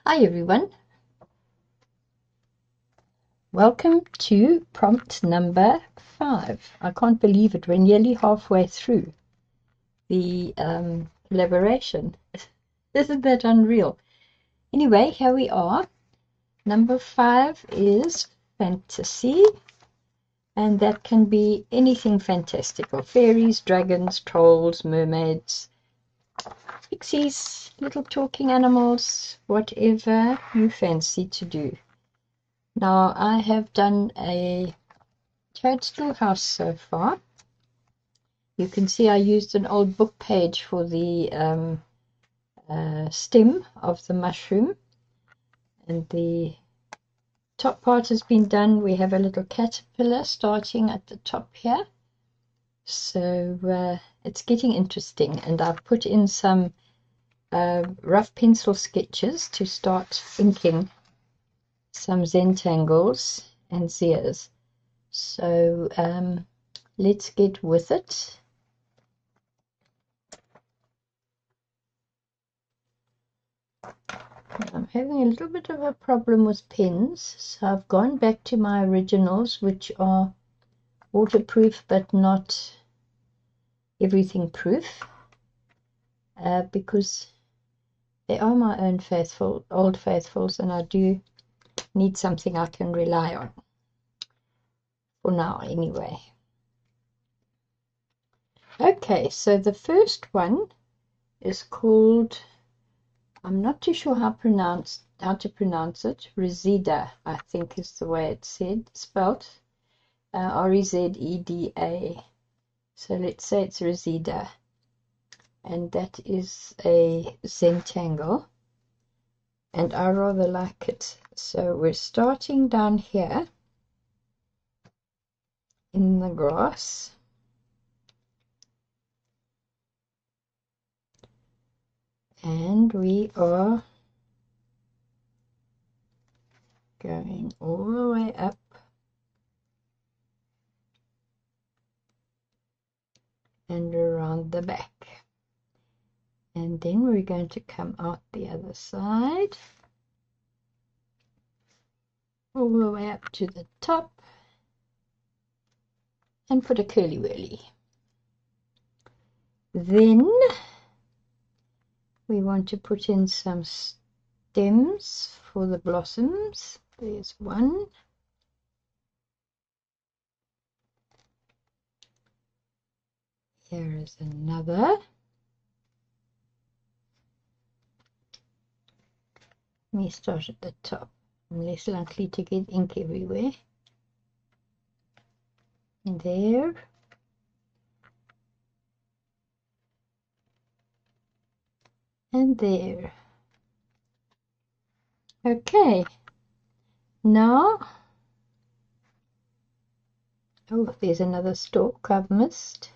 Hi everyone, welcome to prompt number 5. I can't believe it, we're nearly halfway through the collaboration. Isn't that unreal? Anyway, here we are. Number 5 is fantasy, and that can be anything fantastical. Fairies, dragons, trolls, mermaids, pixies, little talking animals, whatever you fancy to do. Now, I have done a toadstool house so far. You can see I used an old book page for the stem of the mushroom, and the top part has been done. We have a little caterpillar starting at the top here, so it's getting interesting, and I've put in some rough pencil sketches to start inking some Zentangles and Zias. So let's get with it. I'm having a little bit of a problem with pens, so I've gone back to my originals, which are waterproof but not everything proof, because they are my own old faithfuls, and I do need something I can rely on, for now anyway. Okay, so the first one is called, I'm not too sure how to pronounce it. Reseda, I think, is the way it's spelled. R-E-Z-E-D-A. So let's say it's Reseda, and that is a Zentangle, and I rather like it. So we're starting down here in the grass, and we are going all the way up and around the back, and then we're going to come out the other side all the way up to the top and put a curly whirly. Then we want to put in some stems for the blossoms. There's one. Here is another. Let me start at the top. I'm less likely to get ink everywhere. There. And there. Okay. Now, oh, there's another stalk I've missed.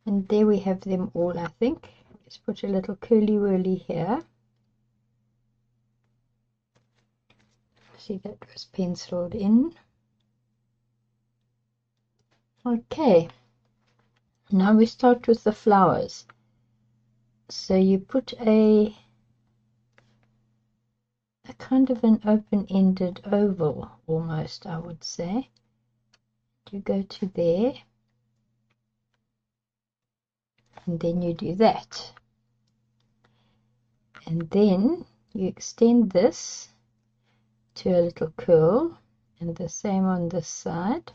And there we have them all, I think. Let's put a little curly whirly here. See, that was penciled in. Okay. Now we start with the flowers. So you put a kind of an open-ended oval, almost, I would say. You go to there, and then you do that. And then you extend this to a little curl, and the same on this side.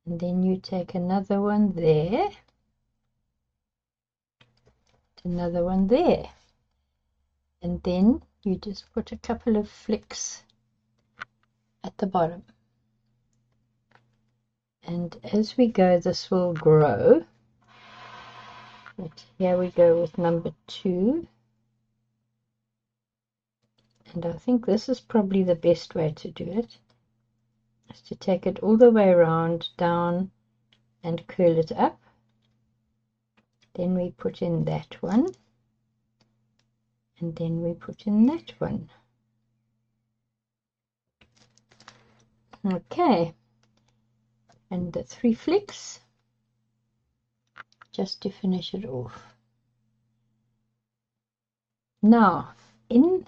And then you take another one there, another one there, and then you just put a couple of flicks at the bottom. And as we go, this will grow. But here we go with number 2. And I think this is probably the best way to do it, is to take it all the way around, down, and curl it up. Then we put in that one, and then we put in that one. Okay, and the 3 flicks just to finish it off. Now, in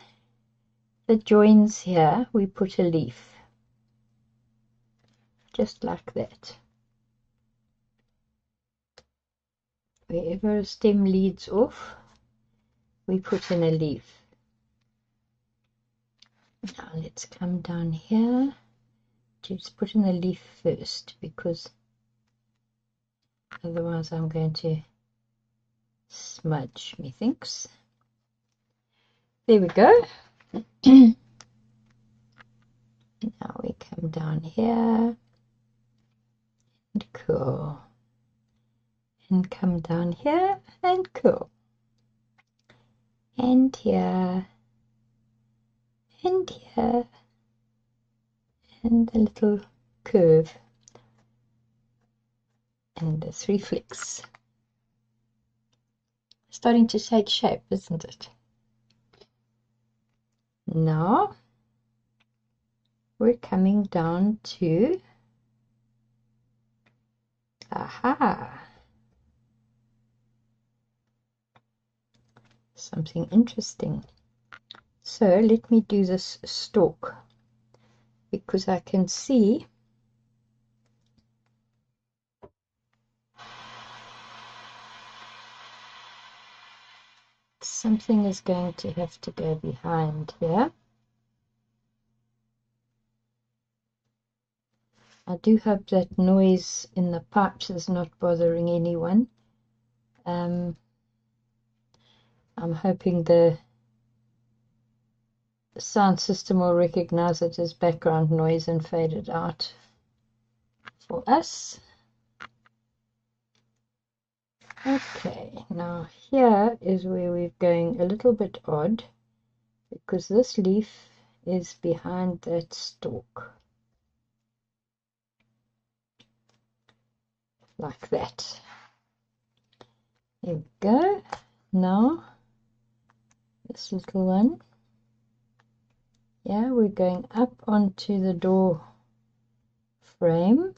the joins here, we put a leaf, just like that. Wherever a stem leads off, we put in a leaf. Now let's come down here. Just put in the leaf first, because otherwise I'm going to smudge, methinks. There we go. Now we come down here and curl, and come down here and curl, and here and here, and a little curve, and the 3 flicks. Starting to take shape, isn't it? Now we're coming down to, aha, something interesting. So let me do this stalk, because I can see something is going to have to go behind here. I do hope that noise in the pipes is not bothering anyone. I'm hoping the sound system will recognize it as background noise and fade it out for us. Okay, now here is where we're going a little bit odd, because this leaf is behind that stalk. Like that. There we go. Now this little one, yeah, we're going up onto the door frame.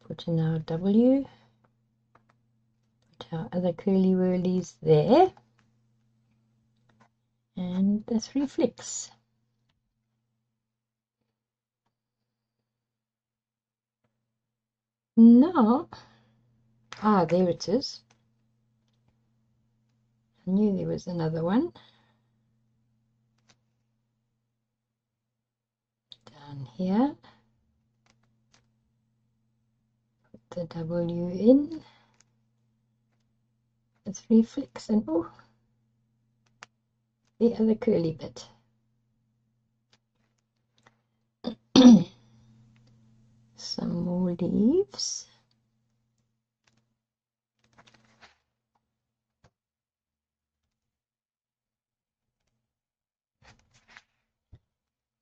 Put in our W, put our other curly whirlies there, and the 3 flicks. Now, there it is. I knew there was another one. Down here, put the W in, the 3 flicks, and oh, the other curly bit. Some more leaves.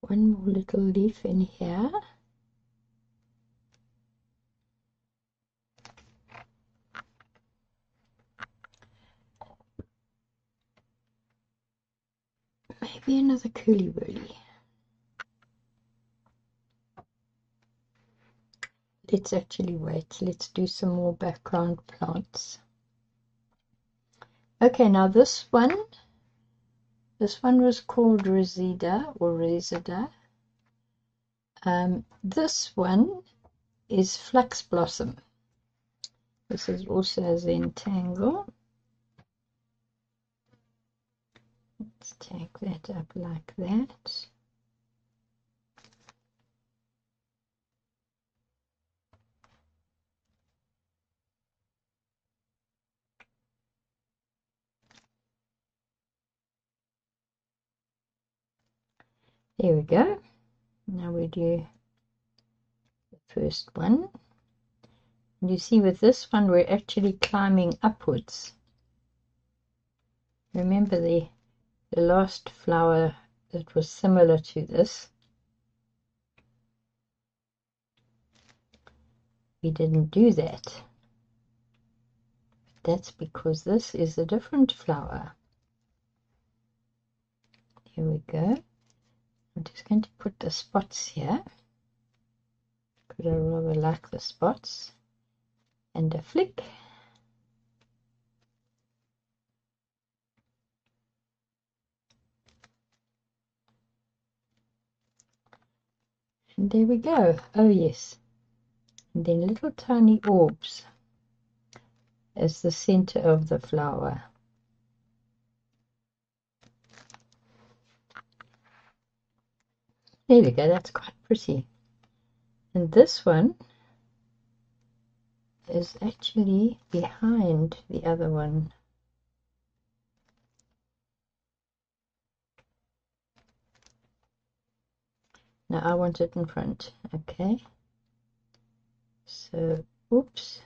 One more little leaf in here. Maybe another curly whirly. Let's actually wait. Let's do some more background plants. Okay, now this one was called Reseda or Reseda. This one is Flux Blossom. This is also a Zentangle. Let's take that up like that. There we go. Now we do the first one. And you see with this one we're actually climbing upwards. Remember the last flower that was similar to this, we didn't do that. That's because this is a different flower. Here we go. I'm just going to put the spots here, because I rather like the spots, and a flick, And there we go. Oh yes. And then little tiny orbs as the center of the flower. There we go, that's quite pretty. And this one is actually behind the other one. Now I want it in front, okay? So, oops.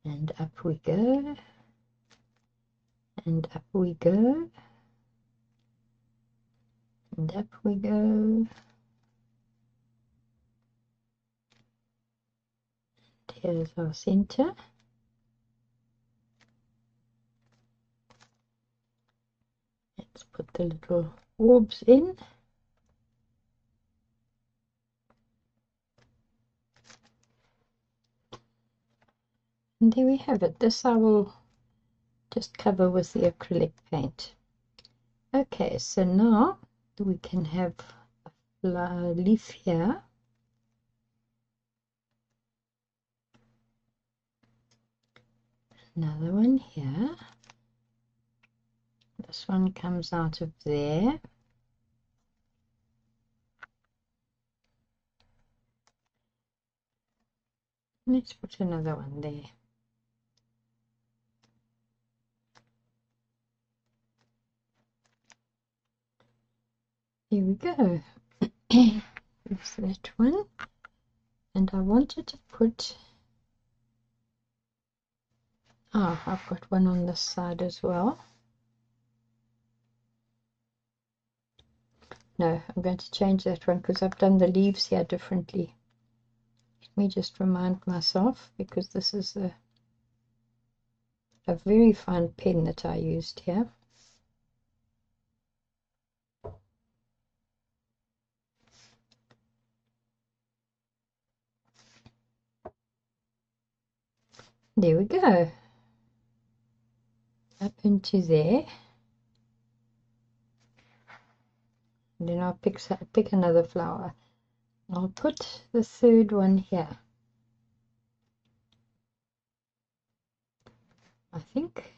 And up we go. And up we go. And up we go. Here's our center. Let's put the little orbs in. And there we have it. This I will just cover with the acrylic paint. Okay, so now we can have a leaf here. Another one here. This one comes out of there. Let's put another one there. Here we go. There's that one. And I wanted to put... Oh, I've got one on this side as well. No, I'm going to change that one because I've done the leaves here differently. Let me just remind myself, because this is a very fine pen that I used here. There we go. Up into there. And then I'll pick another flower. I'll put the third one here. I think.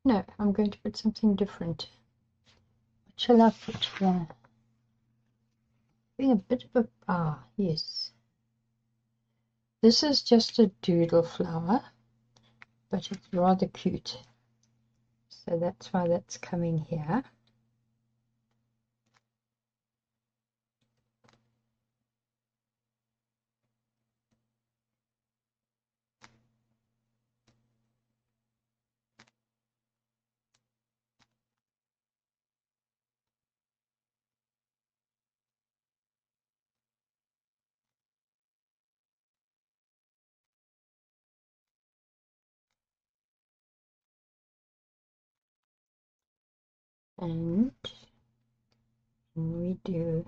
No, I'm going to put something different. What shall I put here? Being a bit of a... yes. This is just a doodle flower, but it's rather cute. So that's why that's coming here. And we do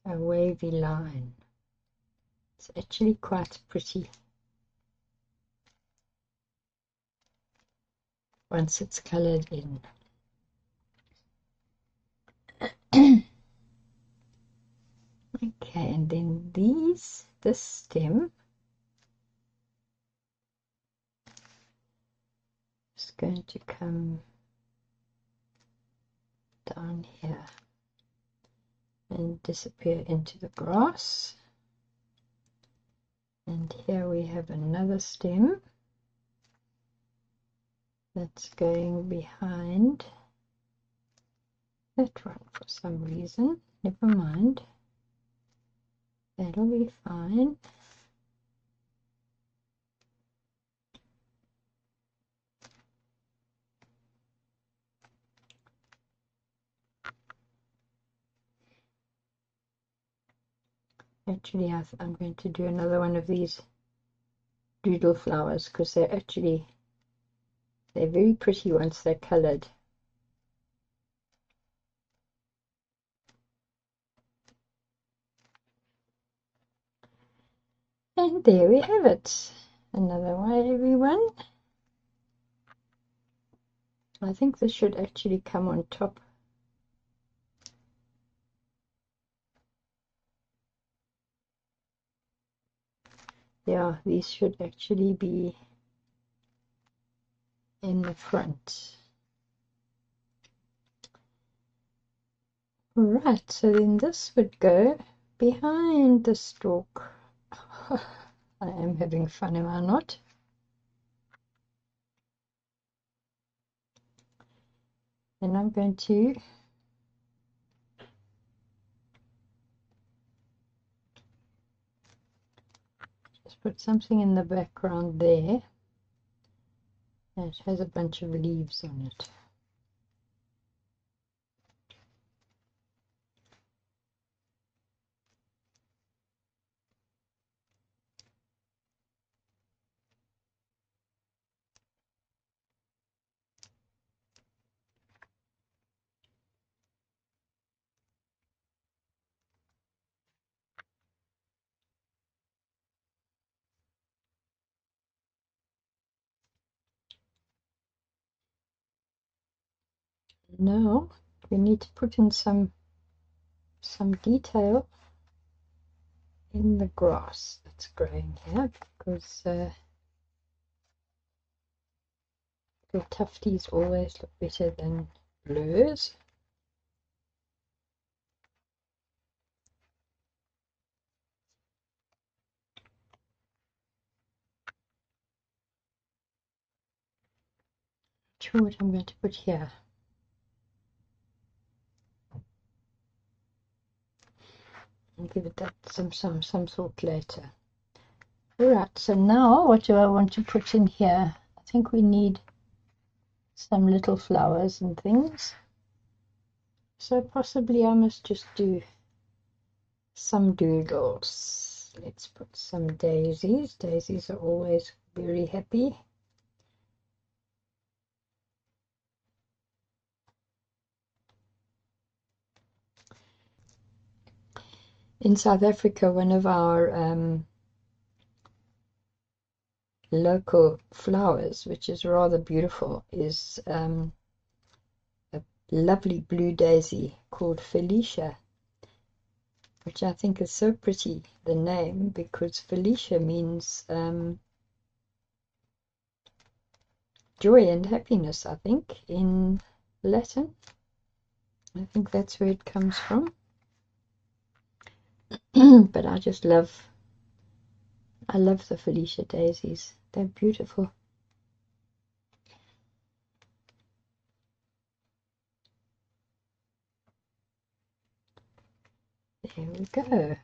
a wavy line. It's actually quite pretty once it's colored in. Okay, and then this stem is going to come down here and disappear into the grass. And here we have another stem that's going behind that one for some reason. Never mind, that'll be fine. Actually, I'm going to do another one of these doodle flowers because they're very pretty once they're colored. And there we have it. Another wavy one. I think this should actually come on top. Yeah, these should actually be in the front. Right, so then this would go behind the stalk. I am having fun, am I not? And I'm going to just put something in the background there. And it has a bunch of leaves on it. Now we need to put in some detail in the grass that's growing here, because little tufties always look better than blurs. Not sure what I'm going to put here. I'll give it that some thought later. Alright, so now what do I want to put in here? I think we need some little flowers and things. So possibly I must just do some doodles. Let's put some daisies. Daisies are always very happy. In South Africa, one of our local flowers, which is rather beautiful, is a lovely blue daisy called Felicia, which I think is so pretty, the name, because Felicia means joy and happiness, I think, in Latin. I think that's where it comes from. But I just love the Felicia daisies. They're beautiful. There we go.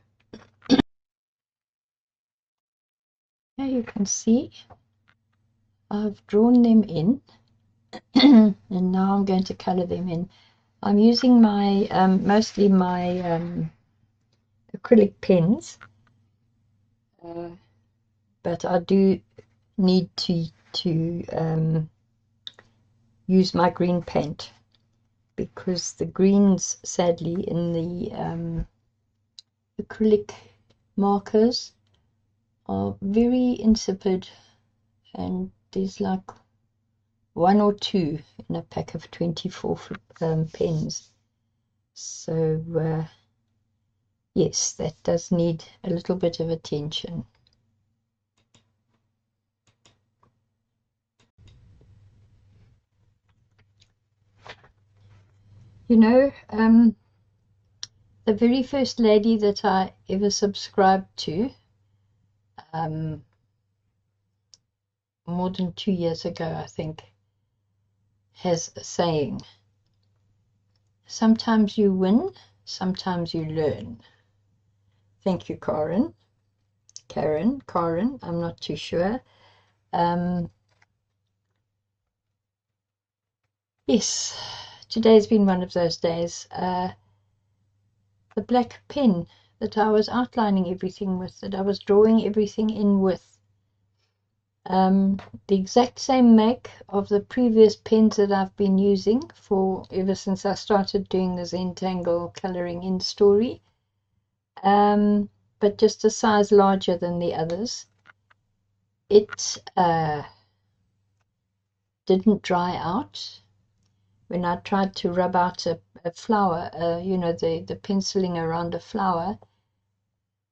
Now you can see I've drawn them in, and now I'm going to color them in. I'm using my mostly my acrylic pens, but I do need to use my green paint, because the greens, sadly, in the acrylic markers are very insipid, and there's like one or two in a pack of 24 pens. So yes, that does need a little bit of attention. You know, the very first lady that I ever subscribed to, more than 2 years ago, I think, has a saying: sometimes you win, sometimes you learn. Thank you, Karen, I'm not too sure. Yes, today's been one of those days. The black pen that I was outlining everything with, that I was drawing everything in with, the exact same make of the previous pens that I've been using for ever since I started doing the Zentangle colouring in story. but just a size larger than the others. It didn't dry out. When I tried to rub out a flower, you know, the penciling around a flower,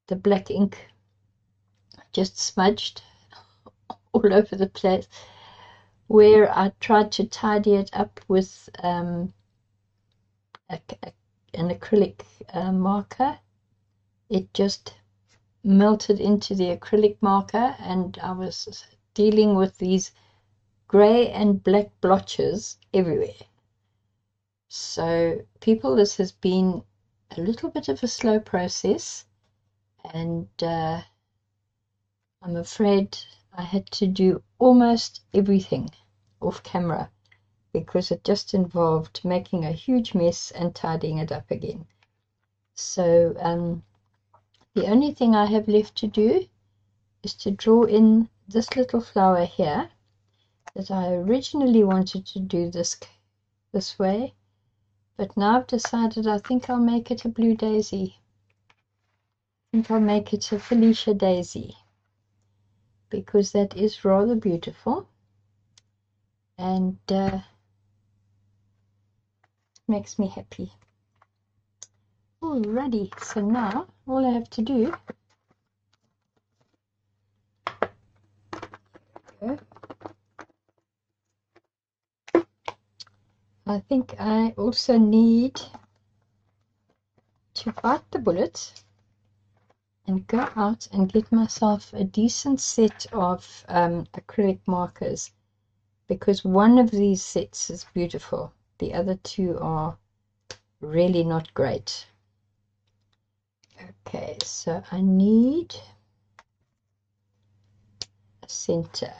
the black ink just smudged all over the place. Where I tried to tidy it up with an acrylic marker, it just melted into the acrylic marker, and I was dealing with these grey and black blotches everywhere. So, people, this has been a little bit of a slow process, and I'm afraid I had to do almost everything off camera because it just involved making a huge mess and tidying it up again. So the only thing I have left to do is to draw in this little flower here that I originally wanted to do this way, but now I've decided I think I'll make it a blue daisy. I think I'll make it a Felicia daisy, because that is rather beautiful, and makes me happy. Alrighty, so now all I have to do, I think I also need to bite the bullet and go out and get myself a decent set of acrylic markers, because one of these sets is beautiful, the other two are really not great. Okay, so I need a center.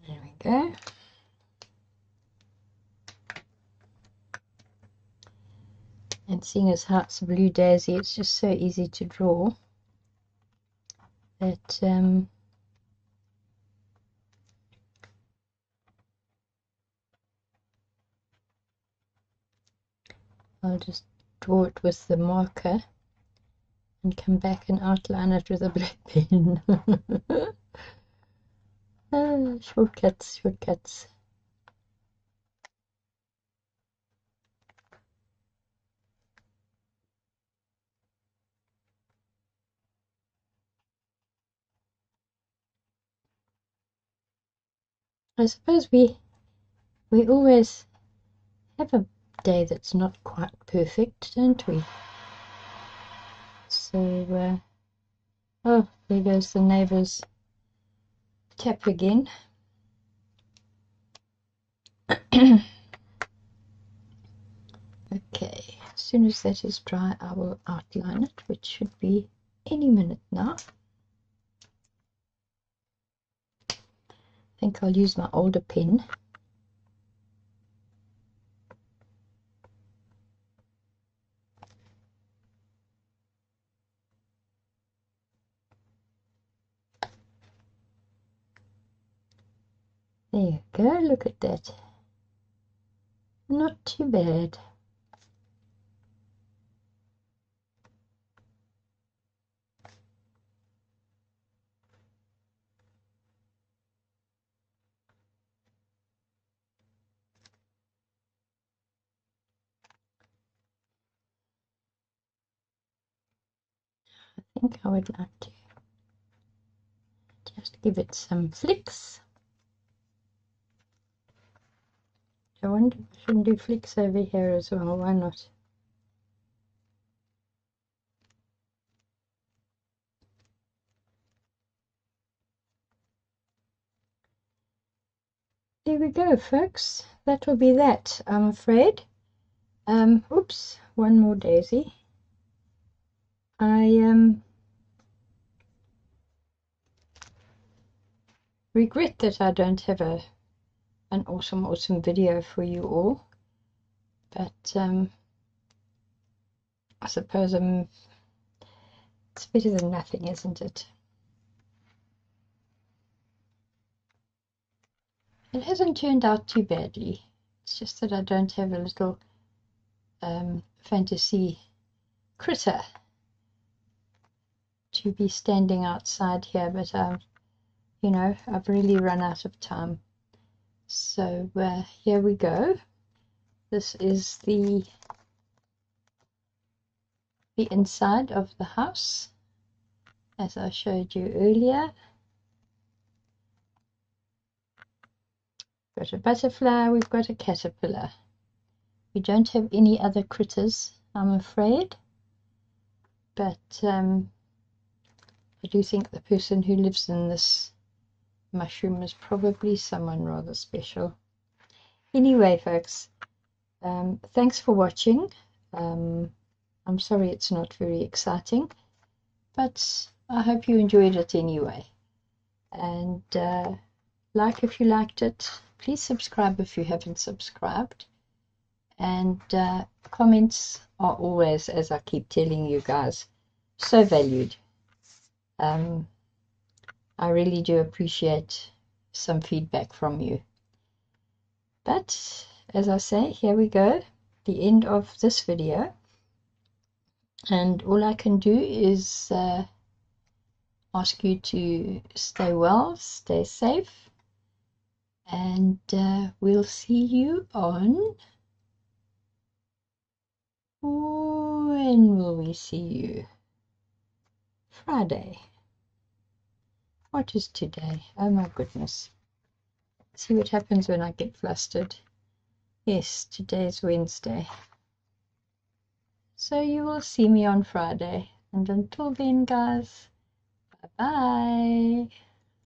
There we go. And seeing as how it's a blue daisy, it's just so easy to draw that I'll just draw it with the marker and come back and outline it with a black pen. Shortcuts, shortcuts. I suppose we always have a day that's not quite perfect, don't we? So, oh, there goes the neighbour's tap again. Okay, as soon as that is dry, I will outline it, which should be any minute now. I think I'll use my older pen. There you go, look at that. Not too bad. I think I would like to just give it some flicks. I wonder if I shouldn't do flicks over here as well, why not? There we go, folks. That will be that, I'm afraid. Oops, one more daisy. I regret that I don't have an awesome video for you all, but I suppose it's better than nothing, isn't it? It hasn't turned out too badly. It's just that I don't have a little fantasy critter to be standing outside here, but you know, I've really run out of time. So here we go. This is the inside of the house, as I showed you earlier. We've got a butterfly, we've got a caterpillar. We don't have any other critters, I'm afraid, but I do think the person who lives in this mushroom is probably someone rather special. Anyway, folks, thanks for watching. I'm sorry it's not very exciting, but I hope you enjoyed it anyway. And like if you liked it, please subscribe if you haven't subscribed. And comments are always, as I keep telling you guys, so valued. I really do appreciate some feedback from you. But as I say, here we go, the end of this video. And all I can do is ask you to stay well, stay safe, and we'll see you on... When will we see you? Friday. What is today? Oh my goodness. See what happens when I get flustered. Yes, today's Wednesday. So you will see me on Friday. And until then, guys, bye-bye.